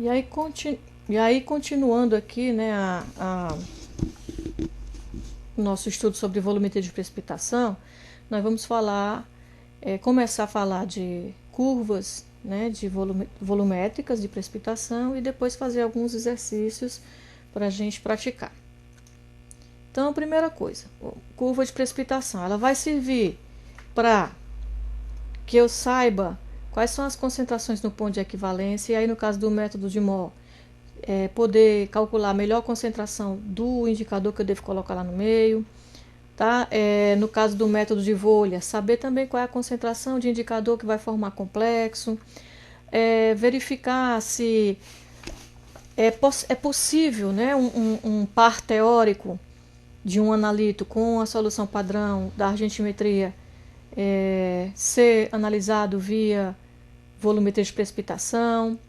E aí continuando aqui, né, o nosso estudo sobre volumetria de precipitação, nós vamos começar a falar de curvas, né, de volumétricas de precipitação e depois fazer alguns exercícios para a gente praticar. Então, primeira coisa, curva de precipitação, ela vai servir para que eu saiba quais são as concentrações no ponto de equivalência, e aí no caso do método de Moore, poder calcular a melhor concentração do indicador que eu devo colocar lá no meio. Tá? No caso do método de Volha, saber também qual é a concentração de indicador que vai formar complexo. Verificar se é possível, né, um par teórico de um analito com a solução padrão da argentimetria ser analisado via volumetria de precipitação,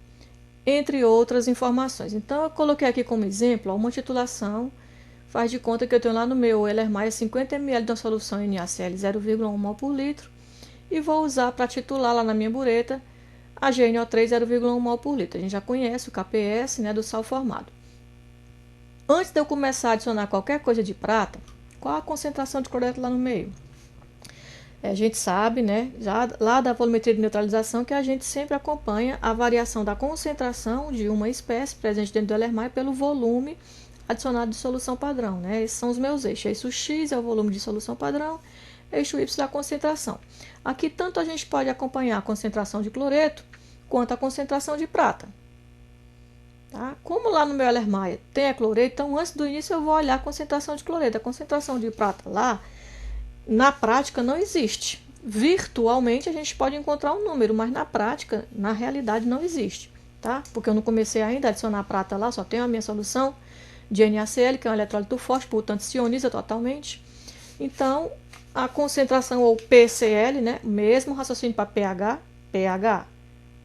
entre outras informações. Então, eu coloquei aqui como exemplo uma titulação. Faz de conta que eu tenho lá no meu Euler-Maia 50 ml de uma solução NaCl 0,1 mol por litro e vou usar para titular lá na minha bureta a GNO3 0,1 mol por litro. A gente já conhece o KPS, né, do sal formado. Antes de eu começar a adicionar qualquer coisa de prata, qual a concentração de cloreto lá no meio? A gente sabe, né, já lá da volumetria de neutralização, que a gente sempre acompanha a variação da concentração de uma espécie presente dentro do Euler-Maia pelo volume adicionado de solução padrão, né? Esses são os meus eixos. Eixo X é o volume de solução padrão, eixo Y é a concentração. Aqui tanto a gente pode acompanhar a concentração de cloreto quanto a concentração de prata. Tá? Como lá no meu Euler-Maia tem a cloreto, então antes do início eu vou olhar a concentração de cloreto. A concentração de prata lá, na prática, não existe. Virtualmente a gente pode encontrar um número, mas na prática, na realidade, não existe. Tá? Porque eu não comecei ainda a adicionar prata lá, só tenho a minha solução de NaCl, que é um eletrólito forte, portanto se ioniza totalmente. Então, a concentração, ou PCl, né, mesmo raciocínio para pH,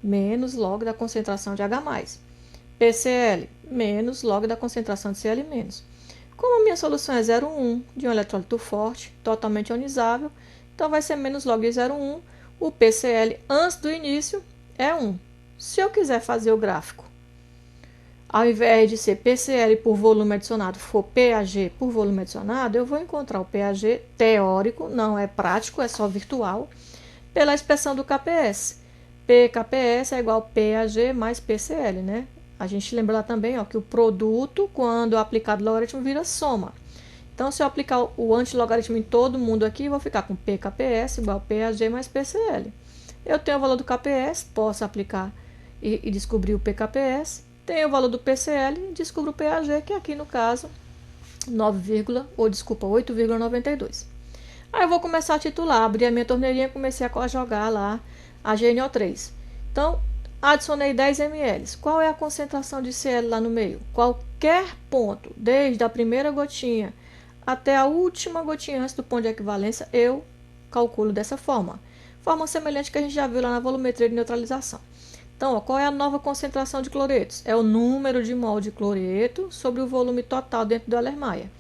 menos log da concentração de H+. PCl, menos log da concentração de Cl-. Como a minha solução é 0,1 de um eletrólito forte, totalmente ionizável, então vai ser menos log de 0,1. O PCl antes do início é 1. Se eu quiser fazer o gráfico, ao invés de ser PCl por volume adicionado, for PAG por volume adicionado, eu vou encontrar o PAG teórico, não é prático, é só virtual, pela expressão do KPS. PKPS é igual a PAG mais PCl, né? A gente lembra lá também, ó, que o produto, quando aplicado no logaritmo, vira soma. Então, se eu aplicar o antilogaritmo em todo mundo aqui, eu vou ficar com PKPS igual a PAG mais PCl. Eu tenho o valor do KPS, posso aplicar e descobrir o PKPS. Tenho o valor do PCl e descubro o PAG, que aqui no caso 8,92. Aí eu vou começar a titular, abri a minha torneirinha e comecei a jogar lá a GNO3. Então, adicionei 10 ml. Qual é a concentração de Cl lá no meio? Qualquer ponto, desde a primeira gotinha até a última gotinha antes do ponto de equivalência, eu calculo dessa forma. Forma semelhante que a gente já viu lá na volumetria de neutralização. Então, ó, qual é a nova concentração de cloretos? É o número de mol de cloreto sobre o volume total dentro do Euler-Maia.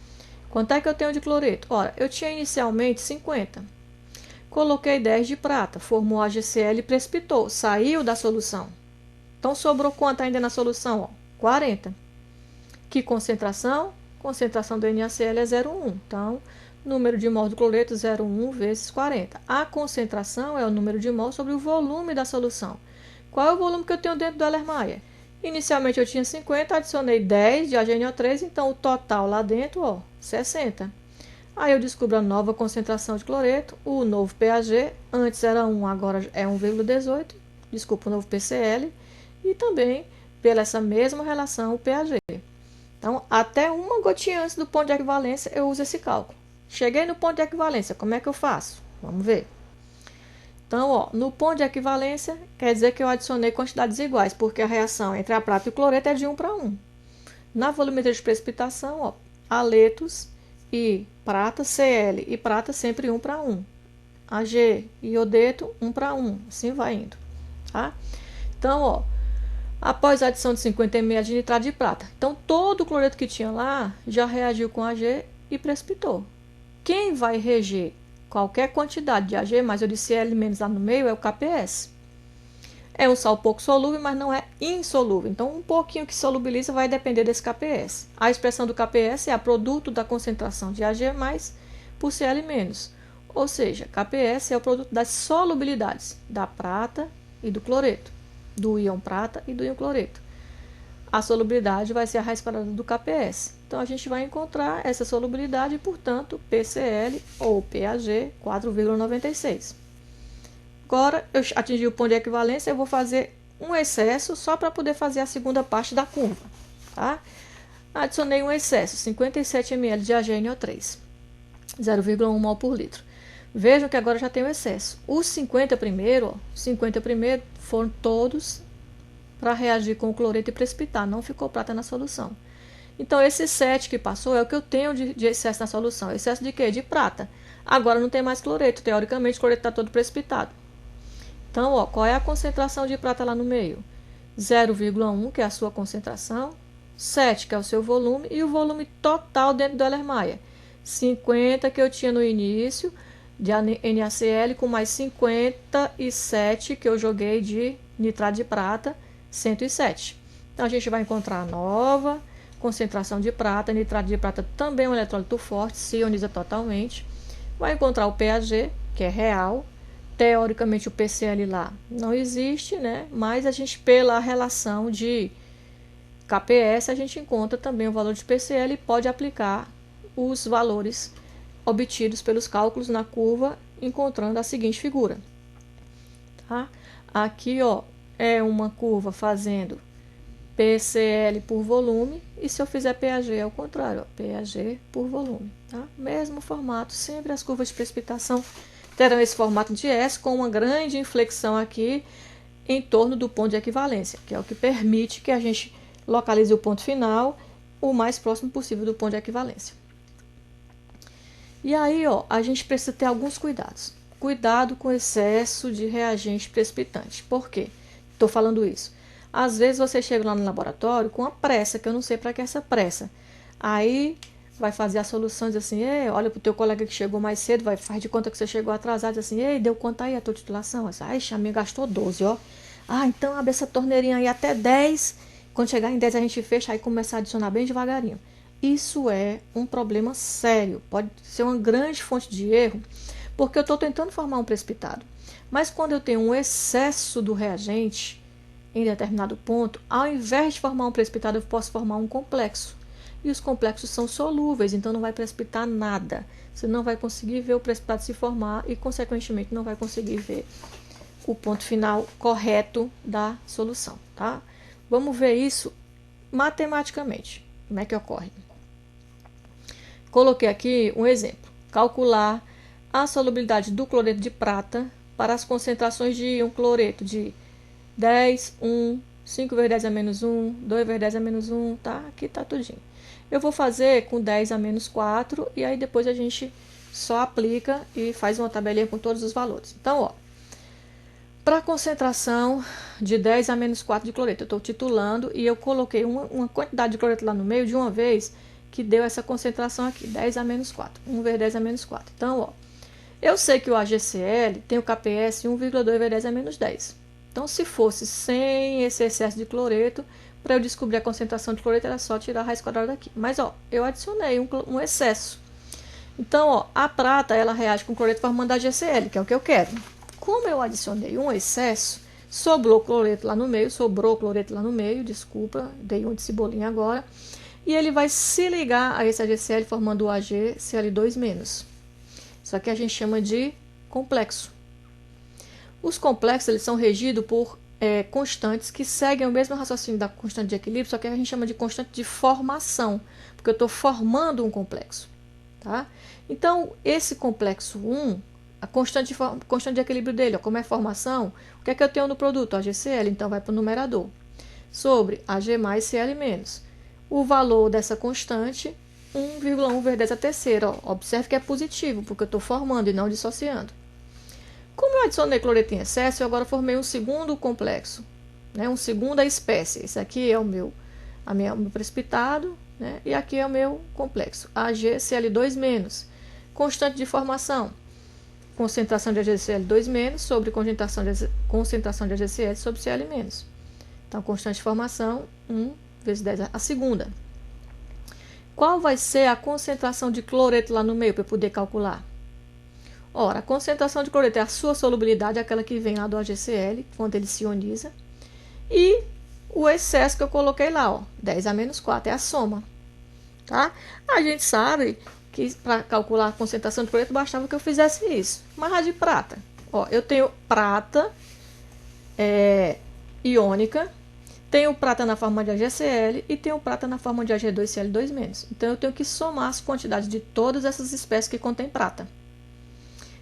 Quanto é que eu tenho de cloreto? Ora, eu tinha inicialmente 50. Coloquei 10 de prata, formou a GCl e precipitou, saiu da solução. Então, sobrou quanto ainda na solução? Ó, 40. Que concentração? Concentração do NaCl é 0,1. Então, número de mol do cloreto 0,1 vezes 40. A concentração é o número de mol sobre o volume da solução. Qual é o volume que eu tenho dentro do Euler-Maia? Inicialmente eu tinha 50, adicionei 10 de AgNO3, então o total lá dentro, ó, 60. Aí eu descubro a nova concentração de cloreto, o novo PAG, antes era 1, agora é 1,18, desculpa, o novo PCl, e também, pela essa mesma relação, o PAG. Então, até uma gotinha antes do ponto de equivalência, eu uso esse cálculo. Cheguei no ponto de equivalência, como é que eu faço? Vamos ver. Então, ó, no ponto de equivalência, quer dizer que eu adicionei quantidades iguais, porque a reação entre a prata e o cloreto é de 1 para 1. Na volumetria de precipitação, ó, haletos e prata, Cl e prata sempre 1 para 1. Ag e iodeto, 1 para 1. Assim vai indo. Tá? Então, ó, após a adição de 50 ml de nitrato de prata, então todo o cloreto que tinha lá já reagiu com Ag e precipitou. Quem vai reger qualquer quantidade de Ag, mas eu disse L menos lá no meio, é o KPS. É um sal pouco solúvel, mas não é insolúvel. Então, um pouquinho que solubiliza vai depender desse KPS. A expressão do KPS é a produto da concentração de Ag+, por Cl-. Ou seja, KPS é o produto das solubilidades da prata e do cloreto, do íon prata e do íon cloreto. A solubilidade vai ser a raiz quadrada do KPS. Então, a gente vai encontrar essa solubilidade e, portanto, PCl ou PAG 4,96. Agora, eu atingi o ponto de equivalência, eu vou fazer um excesso só para poder fazer a segunda parte da curva. Tá? Adicionei um excesso, 57 ml de AgNO3, 0,1 mol por litro. Vejam que agora já tem o excesso. Os 50 primeiro foram todos para reagir com o cloreto e precipitar, não ficou prata na solução. Então, esse 7 que passou é o que eu tenho de excesso na solução. Excesso de quê? De prata. Agora não tem mais cloreto, teoricamente o cloreto está todo precipitado. Então, ó, qual é a concentração de prata lá no meio? 0,1, que é a sua concentração, 7, que é o seu volume, e o volume total dentro do Erlenmeyer. 50 que eu tinha no início, de NaCl, com mais 57 que eu joguei de nitrato de prata, 107. Então, a gente vai encontrar a nova concentração de prata. Nitrato de prata também é um eletrólito forte, se ioniza totalmente. Vai encontrar o PAG, que é real. Teoricamente, o PCl lá não existe, né? Mas a gente, pela relação de KPS, a gente encontra também o valor de PCl e pode aplicar os valores obtidos pelos cálculos na curva, encontrando a seguinte figura. Tá? Aqui, ó, é uma curva fazendo PCl por volume, e se eu fizer PAG é o contrário, ó, PAG por volume. Tá? Mesmo formato, sempre as curvas de precipitação terão esse formato de S, com uma grande inflexão aqui em torno do ponto de equivalência, que é o que permite que a gente localize o ponto final o mais próximo possível do ponto de equivalência. E aí, ó, a gente precisa ter alguns cuidados. Cuidado com excesso de reagente precipitante. Por quê? Estou falando isso. Às vezes você chega lá no laboratório com uma pressa, que eu não sei para que essa pressa. Aí vai fazer a solução, diz assim, olha para o teu colega que chegou mais cedo, faz de conta que você chegou atrasado, diz assim, deu quanto aí a tua titulação? Ai, a minha gastou 12, ó. Ah, então abre essa torneirinha aí até 10, quando chegar em 10 a gente fecha, aí começar a adicionar bem devagarinho. Isso é um problema sério, pode ser uma grande fonte de erro, porque eu estou tentando formar um precipitado. Mas quando eu tenho um excesso do reagente em determinado ponto, ao invés de formar um precipitado, eu posso formar um complexo. E os complexos são solúveis, então não vai precipitar nada. Você não vai conseguir ver o precipitado se formar e, consequentemente, não vai conseguir ver o ponto final correto da solução, tá? Vamos ver isso matematicamente. Como é que ocorre? Coloquei aqui um exemplo. Calcular a solubilidade do cloreto de prata para as concentrações de um cloreto de 10, 1, 5 vezes 10 a menos 1, 2 vezes 10 a menos 1, tá? Aqui tá tudinho. Eu vou fazer com 10 a menos 4 e aí depois a gente só aplica e faz uma tabelinha com todos os valores. Então, ó, para a concentração de 10 a menos 4 de cloreto, eu estou titulando e eu coloquei uma quantidade de cloreto lá no meio de uma vez que deu essa concentração aqui, 10 a menos 4, 1 vezes 10 a menos 4. Então, ó, eu sei que o AgCl tem o KPS 1,2 vezes 10 a menos 10. Então, se fosse sem esse excesso de cloreto, para eu descobrir a concentração de cloreto, era só tirar a raiz quadrada daqui. Mas, ó, eu adicionei um excesso. Então, ó, a prata, ela reage com cloreto formando AgCl, que é o que eu quero. Como eu adicionei um excesso, sobrou cloreto lá no meio, desculpa, dei um de cebolinha agora. E ele vai se ligar a esse AgCl formando o AgCl2-. Isso aqui a gente chama de complexo. Os complexos, eles são regidos por constantes que seguem o mesmo raciocínio da constante de equilíbrio, só que a gente chama de constante de formação, porque eu estou formando um complexo. Tá? Então, esse complexo 1, a constante de equilíbrio dele, ó, como é formação, o que é que eu tenho no produto? AgCl, então vai para o numerador. Sobre Ag mais Cl menos. O valor dessa constante, 1,1 vezes 10 a terceira. Ó. Observe que é positivo, porque eu estou formando e não dissociando. Como eu adicionei cloreto em excesso, eu agora formei um segundo complexo, né? Uma segunda espécie. Esse aqui é o meu precipitado, né? E aqui é o meu complexo, AgCl2-. Constante de formação, concentração de HCl 2- sobre concentração de HCl sobre Cl-. Então, constante de formação, 1 vezes 10 a segunda. Qual vai ser a concentração de cloreto lá no meio para eu poder calcular? Ora, a concentração de cloreto é a sua solubilidade, aquela que vem lá do HCl, quando ele se ioniza. E o excesso que eu coloquei lá, ó, 10 a menos 4, é a soma. Tá? A gente sabe que para calcular a concentração de cloreto bastava que eu fizesse isso. Mas a de prata, ó, eu tenho prata iônica, tenho prata na forma de HCl e tenho prata na forma de Ag2Cl2-. Então, eu tenho que somar as quantidades de todas essas espécies que contêm prata.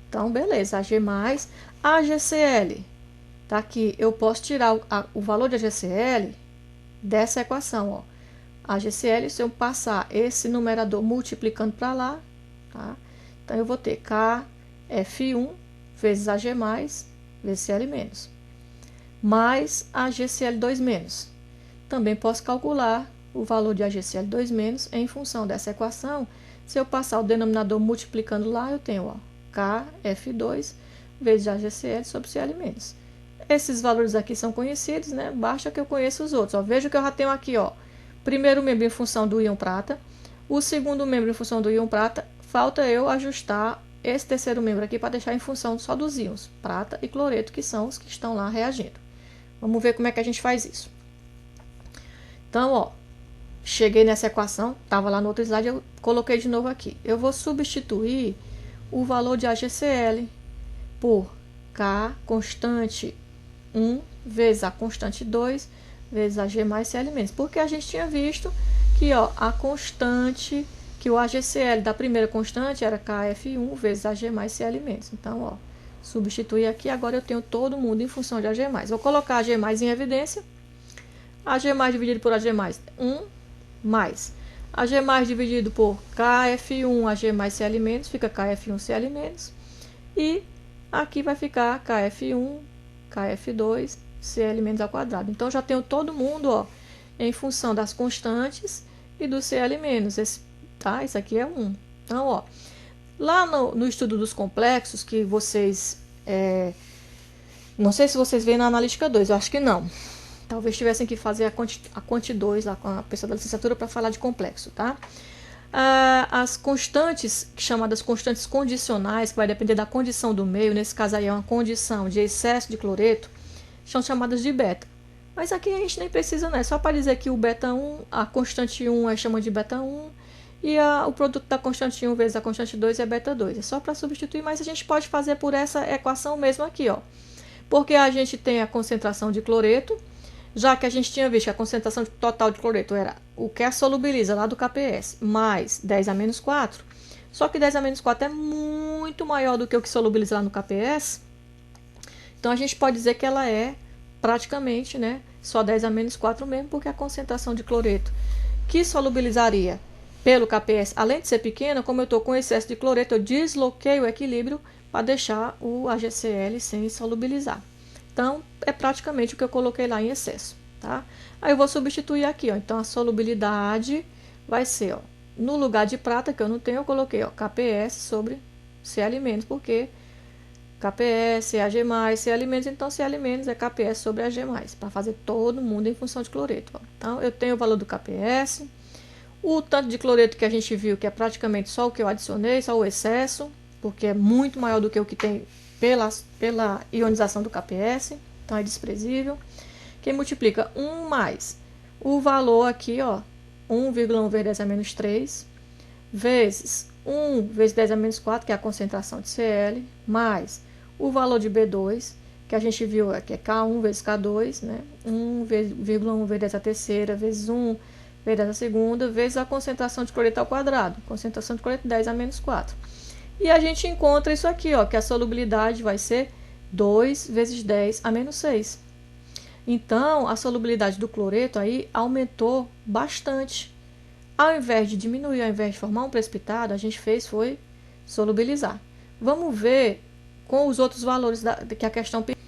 Então, beleza, Ag+, AgCl. Tá aqui, eu posso tirar o valor de AgCl dessa equação, ó. AgCl, se eu passar esse numerador multiplicando para lá, tá? Então, eu vou ter KF1 vezes Ag+, vezes Cl-, mais AgCl2-. Também posso calcular o valor de AgCl2- em função dessa equação. Se eu passar o denominador multiplicando lá, eu tenho, ó, KF2 vezes AgCl sobre Cl-. Esses valores aqui são conhecidos, né? Basta que eu conheça os outros. Ó, veja que eu já tenho aqui, ó, primeiro membro em função do íon prata, o segundo membro em função do íon prata. Falta eu ajustar esse terceiro membro aqui para deixar em função só dos íons prata e cloreto, que são os que estão lá reagindo. Vamos ver como é que a gente faz isso. Então, ó, cheguei nessa equação, estava lá no outro slide, eu coloquei de novo aqui. Eu vou substituir o valor de AgCl por K constante 1 vezes a constante 2 vezes Ag mais Cl-, porque a gente tinha visto que, ó, a constante, que o AgCl da primeira constante era KF1 vezes Ag mais Cl-. Então, ó, substituir aqui, agora eu tenho todo mundo em função de Ag+. Vou colocar Ag+ em evidência. Ag+ dividido por Ag+, 1, mais Ag+ dividido por KF1 Ag mais Cl-, fica KF1 Cl-, e aqui vai ficar KF1, KF2, Cl- ao quadrado. Então, já tenho todo mundo, ó, em função das constantes e do Cl-. Tá? Isso aqui é 1. Então, ó, lá no estudo dos complexos, que vocês... não sei se vocês veem na analítica 2, eu acho que não. Talvez tivessem que fazer a Quant 2 lá com a pessoa da licenciatura para falar de complexo, tá? As constantes, chamadas constantes condicionais, que vai depender da condição do meio, nesse caso aí é uma condição de excesso de cloreto, são chamadas de beta. Mas aqui a gente nem precisa, né? Só para dizer que o beta 1, a constante 1 é chamada de beta 1, e o produto da constante 1 vezes a constante 2 é beta 2. É só para substituir, mas a gente pode fazer por essa equação mesmo aqui, ó. Porque a gente tem a concentração de cloreto, já que a gente tinha visto que a concentração total de cloreto era o que a solubiliza lá do KPS, mais 10 a menos 4. Só que 10 a menos 4 é muito maior do que o que solubiliza lá no KPS. Então, a gente pode dizer que ela é praticamente, né, só 10 a menos 4 mesmo, porque a concentração de cloreto que solubilizaria pelo KPS, além de ser pequena, como eu estou com excesso de cloreto, eu desloquei o equilíbrio para deixar o AgCl sem solubilizar. Então, é praticamente o que eu coloquei lá em excesso, tá? Aí eu vou substituir aqui, ó. Então, a solubilidade vai ser, ó, no lugar de prata, que eu não tenho, eu coloquei, ó, KPS sobre Cl-, porque KPS é Ag+, Cl-, então Cl- é KPS sobre Ag+, para fazer todo mundo em função de cloreto, ó. Então, eu tenho o valor do KPS, o tanto de cloreto que a gente viu, que é praticamente só o que eu adicionei, só o excesso, porque é muito maior do que o que tem pela ionização do KPS, então é desprezível. Quem multiplica 1 mais o valor aqui, ó, 1,1 vezes 10 a menos 3, vezes 1 vezes 10 a menos 4, que é a concentração de Cl, mais o valor de B2, que a gente viu aqui é K1 vezes K2, né? 1,1 vezes 10 a terceira, vezes 1 vezes 10 a segunda, vezes a concentração de cloreto ao quadrado. Concentração de cloreto 10 a menos 4. E a gente encontra isso aqui, ó, que a solubilidade vai ser 2 vezes 10 a menos 6. Então, a solubilidade do cloreto aí aumentou bastante. Ao invés de diminuir, ao invés de formar um precipitado, a gente foi solubilizar. Vamos ver com os outros valores que a questão pediu.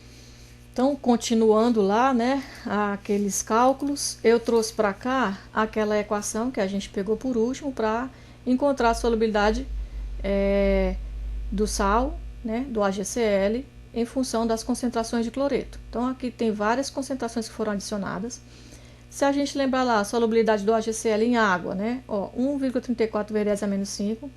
Então, continuando lá, né, aqueles cálculos, eu trouxe para cá aquela equação que a gente pegou por último para encontrar a solubilidade do sal né, do AgCl em função das concentrações de cloreto. Então, aqui tem várias concentrações que foram adicionadas. Se a gente lembrar lá a solubilidade do AgCl em água, né, ó, 1,34 vezes 10 a menos 5.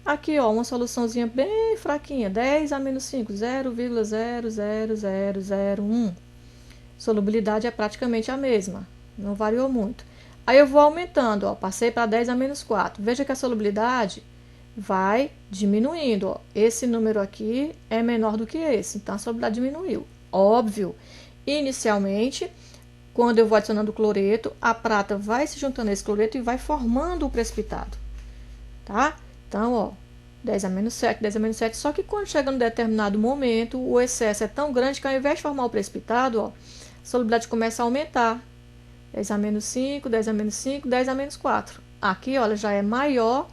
Aqui, ó, uma soluçãozinha bem fraquinha, 10 a menos 5, 0,00001. Solubilidade é praticamente a mesma, não variou muito. Aí eu vou aumentando, ó, passei para 10 a menos 4. Veja que a solubilidade vai diminuindo, ó. Esse número aqui é menor do que esse, então a solubilidade diminuiu. Óbvio, inicialmente, quando eu vou adicionando o cloreto, a prata vai se juntando a esse cloreto e vai formando o precipitado, tá? Então, ó, 10 a menos 7, 10 a menos 7, só que quando chega num determinado momento, o excesso é tão grande que ao invés de formar o precipitado, ó, a solubilidade começa a aumentar. 10 a menos 5, 10 a menos 5, 10 a menos 4. Aqui, olha, já é maior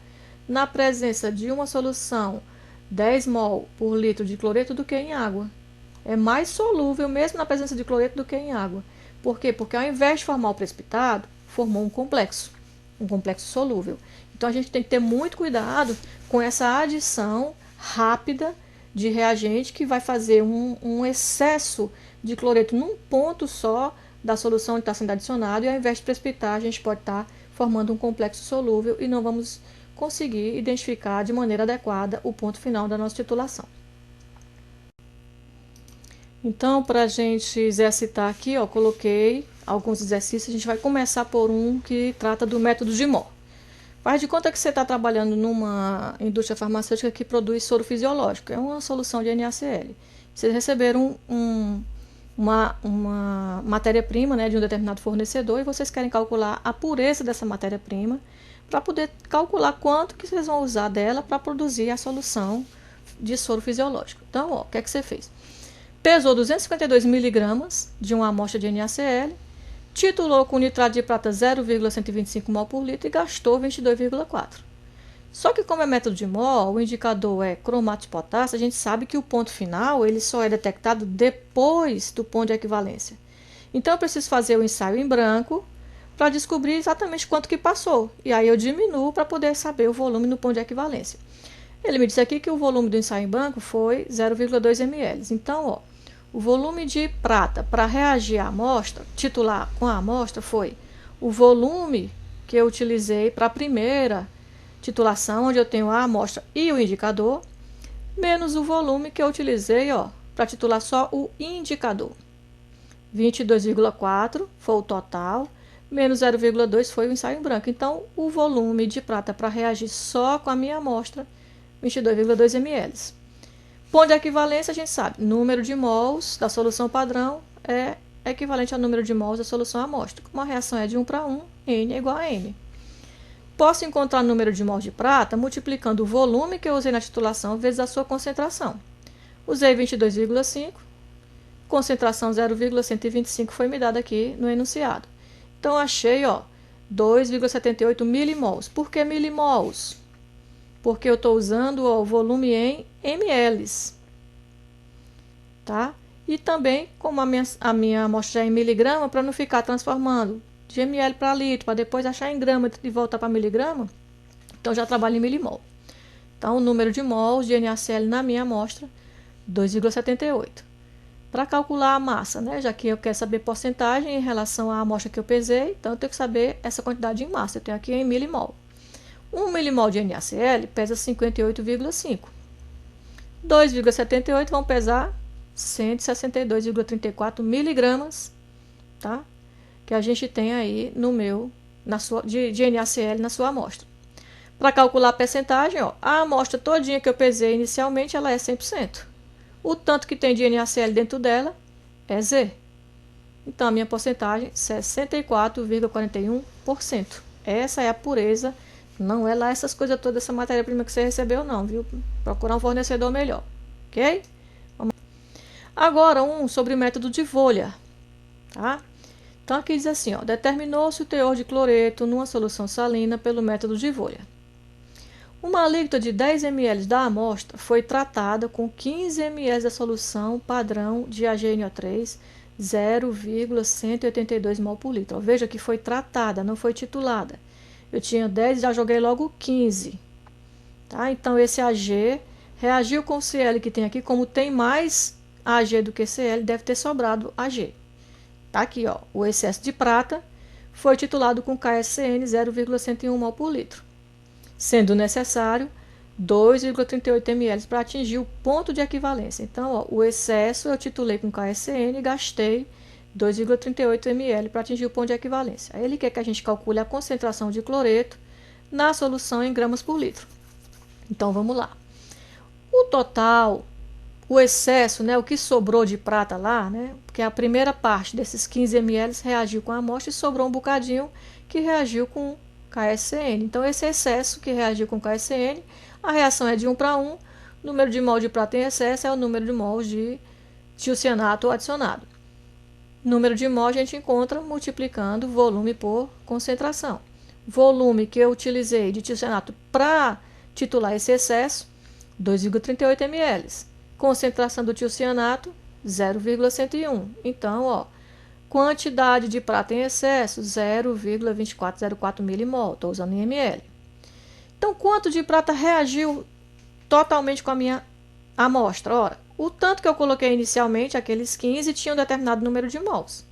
na presença de uma solução 10 mol por litro de cloreto do que em água. É mais solúvel mesmo na presença de cloreto do que em água. Por quê? Porque ao invés de formar o precipitado, formou um complexo solúvel. Então a gente tem que ter muito cuidado com essa adição rápida de reagente que vai fazer um excesso de cloreto num ponto só da solução que está sendo adicionado, e ao invés de precipitar, a gente pode estar formando um complexo solúvel e não vamos conseguir identificar de maneira adequada o ponto final da nossa titulação. Então, para a gente exercitar aqui, ó, coloquei alguns exercícios. A gente vai começar por um que trata do método de Mohr. Faz de conta que você está trabalhando numa indústria farmacêutica que produz soro fisiológico. É uma solução de NaCl. Vocês receberam uma matéria-prima, né, de um determinado fornecedor, e vocês querem calcular a pureza dessa matéria-prima para poder calcular quanto que vocês vão usar dela para produzir a solução de soro fisiológico. Então, ó, o que é que você fez? Pesou 252 miligramas de uma amostra de NaCl, titulou com nitrato de prata 0,125 mol por litro e gastou 22,4. Só que como é método de Mohr, o indicador é cromato de potássio, a gente sabe que o ponto final ele só é detectado depois do ponto de equivalência. Então eu preciso fazer o ensaio em branco para descobrir exatamente quanto que passou. E aí eu diminuo para poder saber o volume no ponto de equivalência. Ele me disse aqui que o volume do ensaio em branco foi 0,2 ml. Então, ó, o volume de prata para reagir à amostra, titular com a amostra, foi o volume que eu utilizei para a primeira titulação, onde eu tenho a amostra e o indicador, menos o volume que eu utilizei para titular só o indicador. 22,4 foi o total, menos 0,2 foi o ensaio em branco. Então, o volume de prata para reagir só com a minha amostra, 22,2 ml. Ponto de equivalência, a gente sabe, número de mols da solução padrão é equivalente ao número de mols da solução amostra. Como a reação é de 1 para 1, N é igual a M. Posso encontrar o número de mols de prata multiplicando o volume que eu usei na titulação vezes a sua concentração. Usei 22,5, concentração 0,125 foi me dada aqui no enunciado. Então, achei 2,78 milimols. Por que milimols? Porque eu estou usando o volume em ml. Tá? E também, como a minha amostra é em miligrama, para não ficar transformando de ml para litro, para depois achar em grama e voltar para miligrama, então já trabalho em milimol. Então, o número de mols de NaCl na minha amostra, 2,78. Para calcular a massa, né, já que eu quero saber porcentagem em relação à amostra que eu pesei, então eu tenho que saber essa quantidade em massa. Eu tenho aqui em milimol. 1 milimol de NaCl pesa 58,5. 2,78 vão pesar 162,34 miligramas, tá? Que a gente tem aí de NaCl na sua amostra. Para calcular a percentagem, a amostra todinha que eu pesei inicialmente, ela é 100%. O tanto que tem de NaCl dentro dela é Z. Então, a minha porcentagem é 64,41%. Essa é a pureza, não é lá essas coisas todas, essa matéria-prima que você recebeu, não, viu? Procurar um fornecedor melhor, ok? Agora, sobre o método de Voller, tá? Então, aqui diz assim, determinou-se o teor de cloreto numa solução salina pelo método de Voller. Uma alíquota de 10 ml da amostra foi tratada com 15 ml da solução padrão de AgNO3, 0,182 mol por litro. Veja que foi tratada, não foi titulada. Eu tinha 10, já joguei logo 15. Tá? Então, esse Ag Reagiu com o Cl que tem aqui, como tem mais Ag do que Cl, deve ter sobrado Ag. Tá aqui, ó, o excesso de prata foi titulado com KSCN 0,101 mol por litro, sendo necessário 2,38 ml para atingir o ponto de equivalência. Então, ó, o excesso eu titulei com KSCN e gastei 2,38 ml para atingir o ponto de equivalência. Aí ele quer que a gente calcule a concentração de cloreto na solução em gramas por litro. Então, vamos lá. O total, o excesso, né, o que sobrou de prata lá, né, porque a primeira parte desses 15 ml reagiu com a amostra e sobrou um bocadinho que reagiu com KSCN. Então, esse excesso que reagiu com KSCN, a reação é de 1 para 1, o número de mol de prata em excesso é o número de mols de tiocianato adicionado. Número de mol a gente encontra multiplicando volume por concentração. Volume que eu utilizei de tiocianato para titular esse excesso, 2,38 ml. Concentração do tiocianato, 0,101. Então, ó, quantidade de prata em excesso, 0,2404 milimol. Estou usando em ml. Então, quanto de prata reagiu totalmente com a minha amostra? Ora, o tanto que eu coloquei inicialmente, aqueles 15, tinha um determinado número de mols.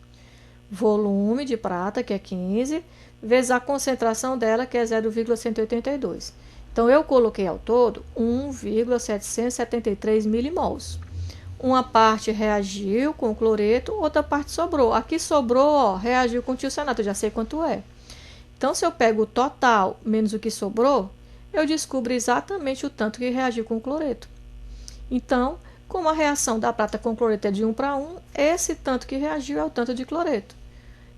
Volume de prata, que é 15, vezes a concentração dela, que é 0,182. Então, eu coloquei ao todo 1,773 milimols. Uma parte reagiu com o cloreto, outra parte sobrou. Aqui sobrou, ó, reagiu com o tiocianato, eu já sei quanto é. Então, se eu pego o total menos o que sobrou, eu descubro exatamente o tanto que reagiu com o cloreto. Então, como a reação da prata com cloreto é de 1 para 1, esse tanto que reagiu é o tanto de cloreto.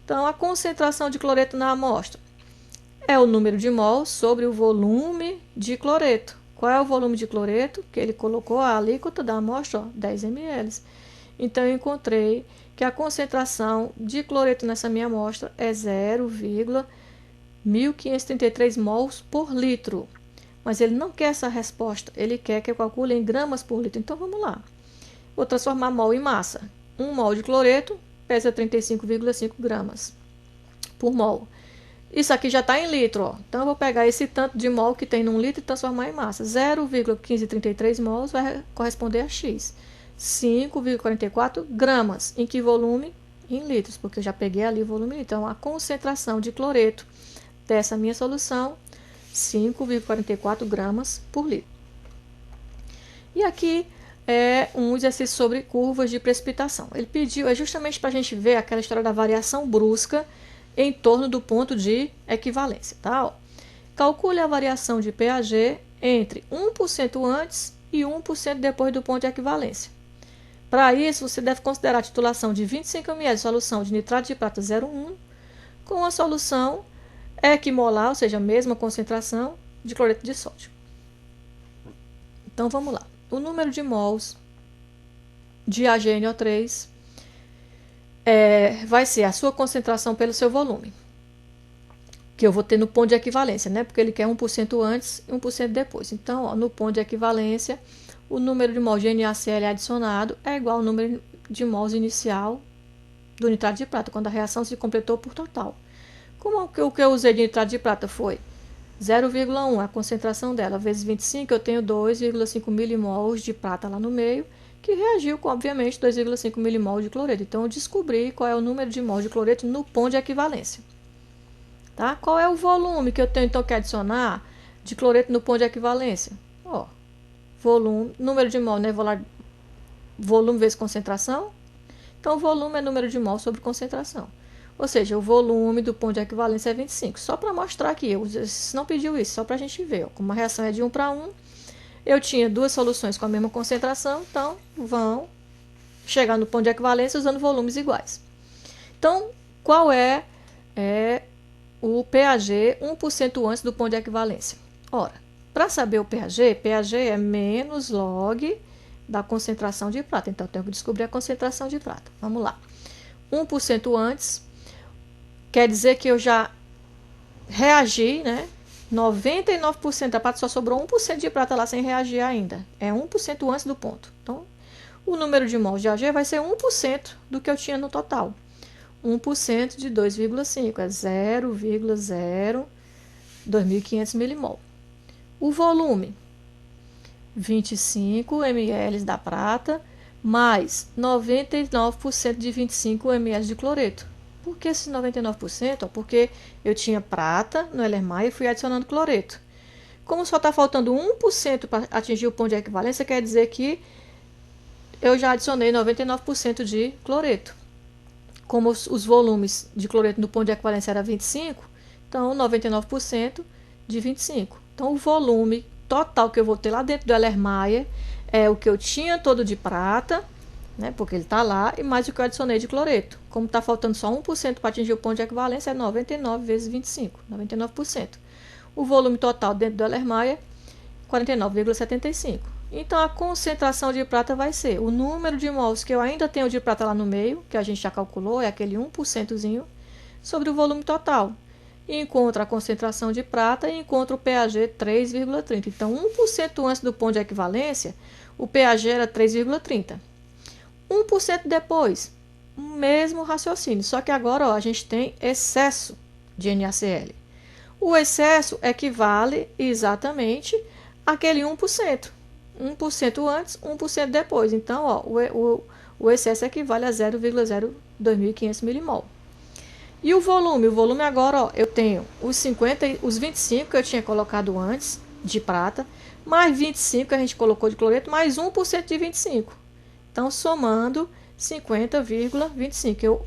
Então, a concentração de cloreto na amostra é o número de mol sobre o volume de cloreto. Qual é o volume de cloreto? Que ele colocou a alíquota da amostra, ó, 10 ml. Então, eu encontrei que a concentração de cloreto nessa minha amostra é 0,1533 mols por litro. Mas ele não quer essa resposta, ele quer que eu calcule em gramas por litro. Então, vamos lá. Vou transformar mol em massa. 1 mol de cloreto pesa 35,5 gramas por mol. Isso aqui já está em litro, ó. Então, eu vou pegar esse tanto de mol que tem num litro e transformar em massa. 0,1533 mols vai corresponder a X. 5,44 gramas. Em que volume? Em litros, porque eu já peguei ali o volume. Então, a concentração de cloreto dessa minha solução, 5,44 gramas por litro. E aqui é um exercício sobre curvas de precipitação. Ele pediu, é justamente para a gente ver aquela história da variação brusca em torno do ponto de equivalência, tá? Ó, calcule a variação de pH entre 1% antes e 1% depois do ponto de equivalência. Para isso, você deve considerar a titulação de 25 ml de solução de nitrato de prata 0,1 com a solução equimolar, ou seja, a mesma concentração de cloreto de sódio. Então, vamos lá. O número de mols de AgNO3 vai ser a sua concentração pelo seu volume, que eu vou ter no ponto de equivalência, né? Porque ele quer 1% antes e 1% depois. Então, ó, no ponto de equivalência, o número de mols de NaCl adicionado é igual ao número de mols inicial do nitrato de prata, quando a reação se completou por total. Como o que eu usei de nitrato de prata foi 0,1, a concentração dela, vezes 25, eu tenho 2,5 milimols de prata lá no meio, que reagiu com, obviamente, 2,5 milimol de cloreto. Então, eu descobri qual é o número de mol de cloreto no ponto de equivalência. Tá? Qual é o volume que eu tenho, então, que adicionar de cloreto no ponto de equivalência? Ó, volume, número de mol, né? Vou lá, volume vezes concentração. Então, volume é número de mol sobre concentração. Ou seja, o volume do ponto de equivalência é 25. Só para mostrar aqui, eu não pediu isso, só para a gente ver. Ó, como a reação é de 1 para 1, eu tinha duas soluções com a mesma concentração, então vão chegar no ponto de equivalência usando volumes iguais. Então, qual é o pH 1% antes do ponto de equivalência? Ora, para saber o pH é menos log da concentração de prata. Então, eu tenho que descobrir a concentração de prata. Vamos lá. 1% antes quer dizer que eu já reagi, né? 99% da prata, só sobrou 1% de prata lá sem reagir ainda. É 1% antes do ponto. Então, o número de mols de Ag vai ser 1% do que eu tinha no total. 1% de 2,5 é 0,02.500 milimol. O volume. 25 ml da prata, mais 99% de 25 ml de cloreto. Por que esses 99%? Porque eu tinha prata no Erlenmeyer e fui adicionando cloreto. Como só está faltando 1% para atingir o ponto de equivalência, quer dizer que eu já adicionei 99% de cloreto. Como os volumes de cloreto no ponto de equivalência era 25, então 99% de 25. Então o volume total que eu vou ter lá dentro do Erlenmeyer é o que eu tinha todo de prata, né, porque ele está lá, e mais o que eu adicionei de cloreto. Como está faltando só 1% para atingir o ponto de equivalência, é 99 vezes 25, 99%. O volume total dentro do Erlenmeyer, 49,75. Então, a concentração de prata vai ser o número de mols que eu ainda tenho de prata lá no meio, que a gente já calculou, é aquele 1%zinho, sobre o volume total. E encontro a concentração de prata e encontro o pH 3,30. Então, 1% antes do ponto de equivalência, o pH era 3,30. 1% depois, o mesmo raciocínio, só que agora ó, a gente tem excesso de NaCl. O excesso equivale exatamente àquele 1%. 1% antes, 1% depois. Então, ó, o excesso equivale a 0,02500 milimol. E o volume? O volume agora, ó, eu tenho os 25 que eu tinha colocado antes de prata, mais 25 que a gente colocou de cloreto, mais 1% de 25. Então, somando 50,25.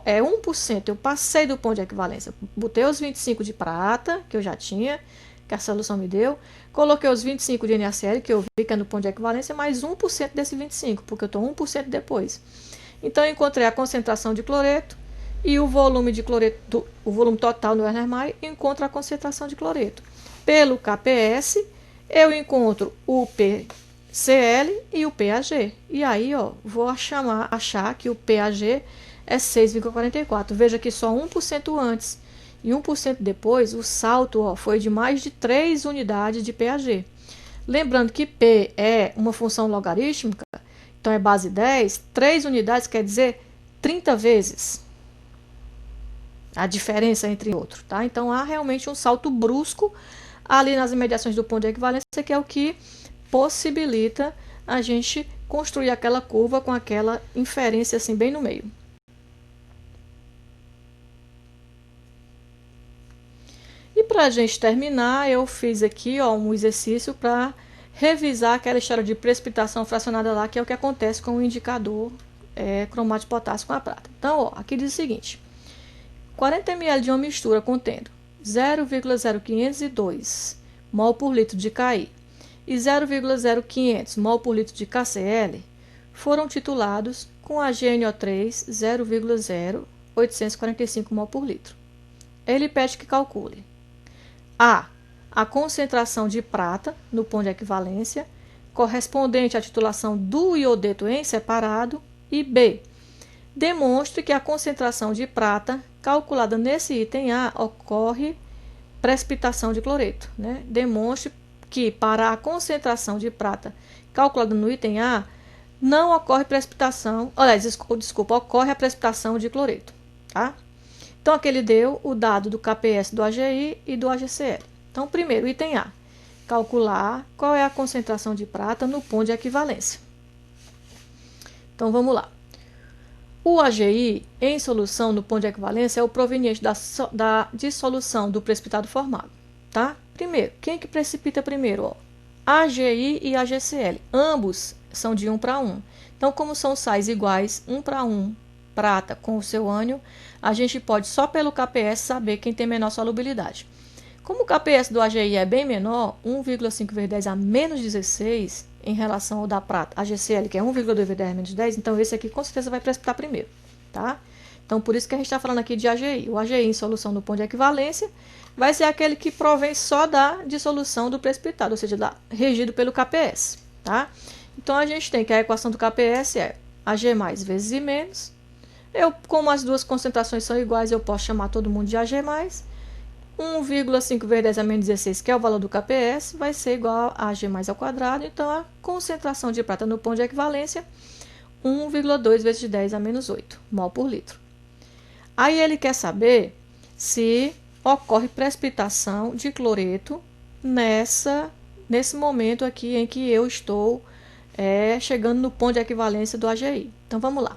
É 1%. Eu passei do ponto de equivalência. Botei os 25 de prata, que eu já tinha, que a solução me deu. Coloquei os 25 de NaCl, que eu vi que é no ponto de equivalência, mais 1% desse 25, porque eu estou 1% depois. Então, eu encontrei a concentração de cloreto e o volume de cloreto, o volume total no Erlenmeyer, e encontro a concentração de cloreto. Pelo KPS, eu encontro o PCl e o pH. E aí, ó, vou achar que o pH é 6,44. Veja que só 1% antes e 1% depois, o salto ó, foi de mais de 3 unidades de pH. Lembrando que P é uma função logarítmica, então é base 10, 3 unidades quer dizer 30 vezes a diferença entre outros, tá? Então há realmente um salto brusco ali nas imediações do ponto de equivalência, que é o que possibilita a gente construir aquela curva com aquela inferência assim bem no meio. E para a gente terminar, eu fiz aqui ó, um exercício para revisar aquela história de precipitação fracionada lá, que é o que acontece com o indicador cromato de potássio com a prata. Então, ó, aqui diz o seguinte: 40 ml de uma mistura contendo 0,0502 mol por litro de Ki e 0,0500 mol por litro de KCl foram titulados com AgNO3 0,0845 mol por litro. Ele pede que calcule a concentração de prata no ponto de equivalência, correspondente à titulação do iodeto em separado, e B, demonstre que a concentração de prata calculada nesse item A ocorre precipitação de cloreto. Né? Demonstre que para a concentração de prata calculada no item A, não ocorre precipitação, desculpa, ocorre a precipitação de cloreto. Tá? Então, aqui ele deu o dado do KPS do AGI e do AgCl. Então, primeiro, item A, calcular qual é a concentração de prata no ponto de equivalência. Então, vamos lá. O AGI em solução no ponto de equivalência é o proveniente da dissolução do precipitado formado. Tá? Primeiro, quem é que precipita primeiro? Ó, AGI e AgCl. Ambos são de 1 para 1. Então, como são sais iguais, 1 para 1, prata com o seu ânion, a gente pode só pelo KPS saber quem tem menor solubilidade. Como o KPS do AGI é bem menor, 1,5 vezes 10 a menos 16, em relação ao da prata, AgCl, que é 1,2 vezes 10 a menos 10, então esse aqui com certeza vai precipitar primeiro, tá? Então, por isso que a gente está falando aqui de AGI. O AGI em solução no ponto de equivalência vai ser aquele que provém só da dissolução do precipitado, ou seja, regido pelo KPS, tá? Então, a gente tem que a equação do KPS é AG mais vezes I menos. Como as duas concentrações são iguais, eu posso chamar todo mundo de AG mais. 1,5 vezes 10 a menos 16, que é o valor do KPS, vai ser igual a AG mais ao quadrado. Então, a concentração de prata no ponto de equivalência, 1,2 vezes 10 a menos 8 mol por litro. Aí ele quer saber se ocorre precipitação de cloreto nesse momento aqui em que eu estou chegando no ponto de equivalência do AGI. Então, vamos lá.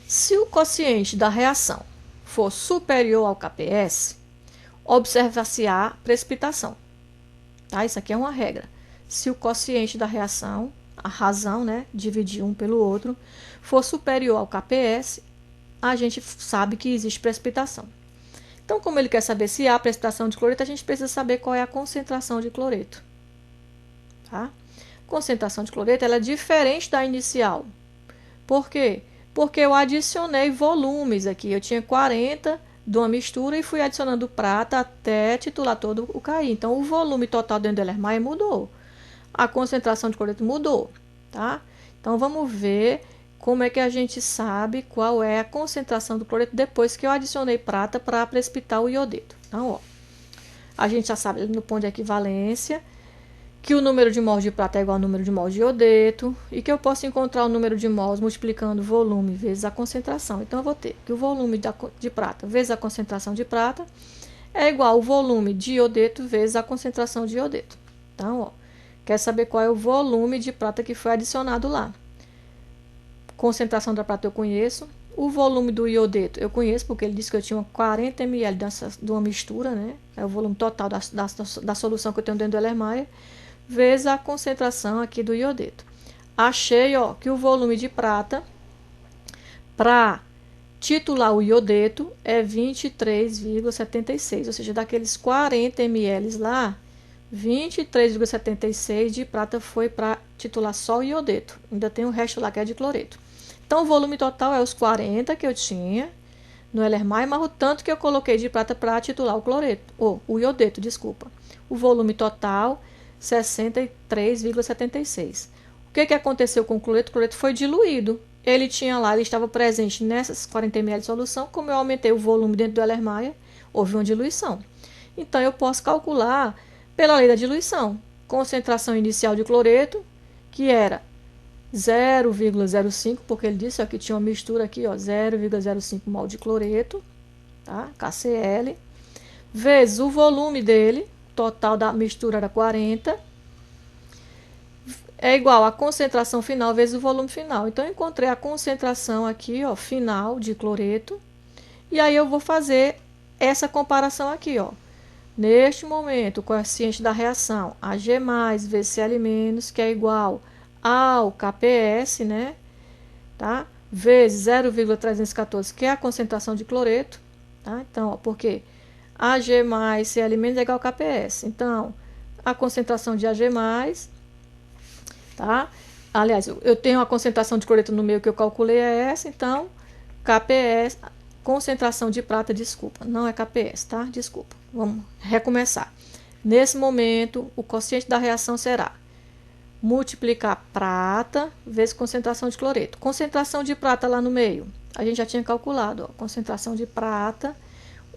Se o quociente da reação for superior ao KPS, observa-se-á precipitação. Tá? Isso aqui é uma regra. Se o quociente da reação, a razão, né, dividir um pelo outro, for superior ao KPS, a gente sabe que existe precipitação. Então, como ele quer saber se há precipitação de cloreto, a gente precisa saber qual é a concentração de cloreto. Tá? Concentração de cloreto ela é diferente da inicial. Por quê? Porque eu adicionei volumes aqui. Eu tinha 40 de uma mistura e fui adicionando prata até titular todo o KI. Então, o volume total dentro do Erlenmeyer mudou. A concentração de cloreto mudou. Tá? Então, vamos ver como é que a gente sabe qual é a concentração do cloreto depois que eu adicionei prata para precipitar o iodeto. Então, ó, a gente já sabe no ponto de equivalência que o número de mols de prata é igual ao número de mols de iodeto e que eu posso encontrar o número de mols multiplicando o volume vezes a concentração. Então, eu vou ter que o volume de prata vezes a concentração de prata é igual ao volume de iodeto vezes a concentração de iodeto. Então, ó, quer saber qual é o volume de prata que foi adicionado lá. Concentração da prata eu conheço. O volume do iodeto eu conheço, porque ele disse que eu tinha 40 ml de uma mistura, né? É o volume total da solução que eu tenho dentro do Erlenmeyer, vezes a concentração aqui do iodeto. Achei, ó, que o volume de prata para titular o iodeto é 23,76, ou seja, daqueles 40 ml lá, 23,76 de prata foi para titular só o iodeto. Ainda tem o resto lá que é de cloreto. Então, o volume total é os 40 que eu tinha no Erlenmeyer, mas o tanto que eu coloquei de prata para titular o cloreto, ou o iodeto, desculpa. O volume total 63,76. O que aconteceu com o cloreto? O cloreto foi diluído. Ele estava presente nessas 40 ml de solução. Como eu aumentei o volume dentro do Erlenmeyer, houve uma diluição. Então, eu posso calcular pela lei da diluição. Concentração inicial de cloreto, que era 0,05, porque ele disse ó, que tinha uma mistura aqui, 0,05 mol de cloreto, tá? KCl, vezes o volume dele, total da mistura era 40, é igual a concentração final vezes o volume final. Então, eu encontrei a concentração aqui, ó, final de cloreto, e aí eu vou fazer essa comparação aqui, ó. Neste momento, o coeficiente da reação Ag vezes Cl-, que é igual ao KPS, né? Tá? Vezes 0,314, que é a concentração de cloreto. Tá? Então, ó, porque Ag Cl- é igual ao KPS. Então, a concentração de Ag+, tá? Aliás, eu tenho a concentração de cloreto no meio que eu calculei é essa, então, KPS, concentração de prata, desculpa, não é KPS, tá? Desculpa, vamos recomeçar. Nesse momento, o quociente da reação será multiplicar prata vezes concentração de cloreto. Concentração de prata lá no meio, a gente já tinha calculado, ó, concentração de prata,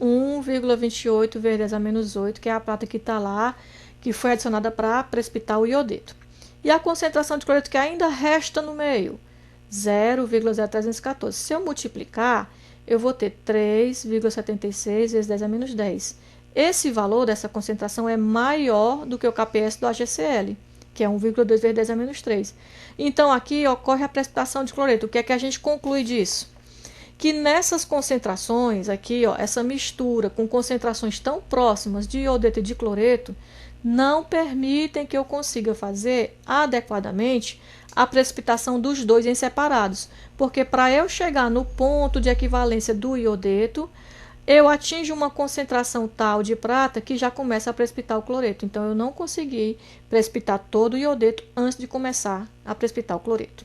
1,28 vezes 10⁻⁸, que é a prata que está lá, que foi adicionada para precipitar o iodeto. E a concentração de cloreto que ainda resta no meio, 0,0314. Se eu multiplicar, eu vou ter 3,76 vezes 10⁻⁻10. Esse valor dessa concentração é maior do que o KPS do AgCl, que é 1,2 vezes 10⁻⁻3. Então, aqui ocorre a precipitação de cloreto. O que é que a gente conclui disso? Que nessas concentrações, aqui, ó, essa mistura com concentrações tão próximas de iodeto e de cloreto, não permitem que eu consiga fazer adequadamente a precipitação dos dois em separados. Porque para eu chegar no ponto de equivalência do iodeto, eu atinjo uma concentração tal de prata que já começa a precipitar o cloreto. Então, eu não consegui precipitar todo o iodeto antes de começar a precipitar o cloreto.